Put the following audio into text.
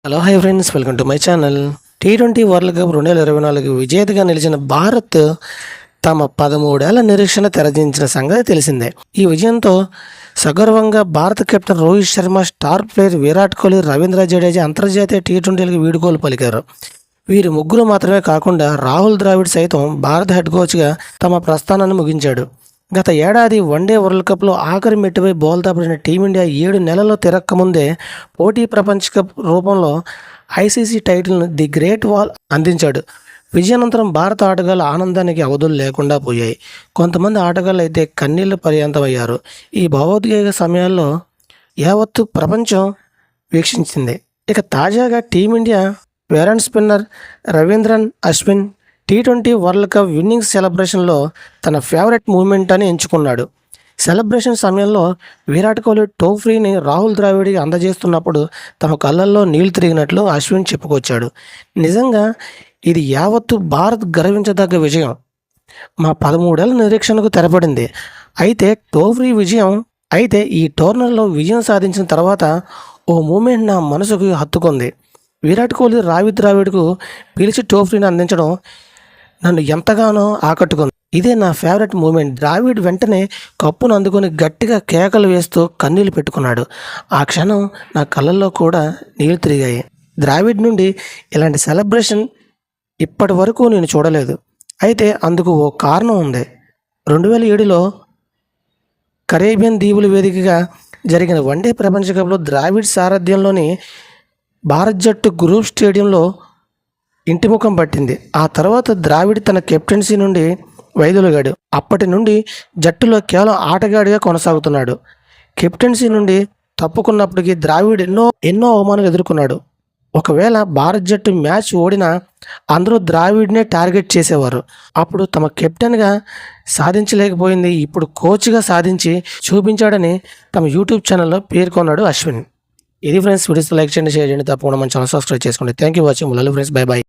Hello hi friends, welcome to my channel. T20 world cup 2024 విజేతగా నిలిచిన భారత్ తమ 13 ఏళ్ల నిరీక్షణ తెరదించిన సంగతి తెలిసిందే. ఈ విజయంతో సగర్వంగా భారత captain Rohit Sharma, star player Virat Kohli, Ravindra Jadeja అంతర్జాతీయ టీ20లకు వీడుకోలు పలికారు. వీరి ముగ్గురు మాత్రమే కాకుండా రాహుల్ ద్రావిడ్ సైతం భారత హెడ్ కోచ్గా తమ ప్రస్థానాన్ని ముగించాడు. గత ఏడాది వన్డే వరల్డ్ కప్లో ఆఖరి మెట్టుపై బోల్తా పడిన టీమిండియా 7 నెలల్లో తిరక్కముందే పోటీ ప్రపంచ కప్ రూపంలో ఐసీసీ టైటిల్ను ది గ్రేట్ వాల్ అందించాడు. విజయానంతరం భారత ఆటగాళ్ల ఆనందానికి అవధులు లేకుండా పోయాయి. కొంతమంది ఆటగాళ్ళు అయితే కన్నీళ్లు పర్యంతమయ్యారు. ఈ భావోద్వేగ సమయాల్లో యావత్తు ప్రపంచం వీక్షించింది. ఇక తాజాగా team India veteran spinner Ravindran Ashwin టీ20 వరల్డ్ కప్ విన్నింగ్ సెలబ్రేషన్లో తన ఫేవరెట్ మూమెంట్ అని ఎంచుకున్నాడు. సెలబ్రేషన్ సమయంలో విరాట్ కోహ్లీ ట్రోఫీని రాహుల్ ద్రావిడ్కి అందజేస్తున్నప్పుడు తమ కళ్ళల్లో నీళ్లు తిరిగినట్లు అశ్విన్ చెప్పుకొచ్చాడు. నిజంగా ఇది యావత్తు భారత్ గర్వించదగ్గ విజయం. మా 13 ఏళ్ల నిరీక్షణకు తెరపడింది. అయితే ఈ టోర్నర్లో విజయం సాధించిన తర్వాత ఓ మూమెంట్ నా మనసుకు హత్తుకుంది. విరాట్ కోహ్లీ ద్రావిడ్కు పిలిచి ట్రోఫీని అందించడం నన్ను ఎంతగానో ఆకట్టుకుంది. ఇదే నా ఫేవరెట్ మూమెంట్. ద్రావిడ్ వెంటనే కప్పును అందుకొని గట్టిగా కేకలు వేస్తూ కన్నీళ్లు పెట్టుకున్నాడు. ఆ క్షణం నా కళ్ళల్లో కూడా నీళ్లు తిరిగాయి. ద్రావిడ్ నుండి ఇలాంటి సెలబ్రేషన్ ఇప్పటి వరకు నేను చూడలేదు. అయితే అందుకు ఓ కారణం ఉంది. 2007లో కరేబియన్ దీవుల వేదికగా జరిగిన వన్డే ప్రపంచ కప్లో ద్రావిడ్ సారథ్యంలోని భారత్ జట్టు గ్రూప్ స్టేడియంలో ఇంటిముఖం పట్టింది. ఆ తర్వాత ద్రావిడ్ తన కెప్టెన్సీ నుండి వైదొలిగాడు. అప్పటి నుండి జట్టులో కేవలం ఆటగాడిగా కొనసాగుతున్నాడు. కెప్టెన్సీ నుండి తప్పుకున్నప్పటికీ ద్రావిడ్ ఎన్నో అవమానాలు ఎదుర్కొన్నాడు. ఒకవేళ భారత్ జట్టు మ్యాచ్ ఓడినా అందరూ ద్రావిడ్నే టార్గెట్ చేసేవారు. అప్పుడు తమ కెప్టెన్గా సాధించలేకపోయింది ఇప్పుడు కోచ్గా సాధించి చూపించాడని తమ యూట్యూబ్ ఛానల్లో పేర్కొన్నాడు అశ్విన్. ఇది ఫ్రెండ్స్, వీడియోస్ లైక్ చేయండి, షేర్ చేయండి, తప్పకుండా మన ఛానల్ సబ్స్క్రైబ్ చేసుకోండి. Thank you watching. Love friends, by by.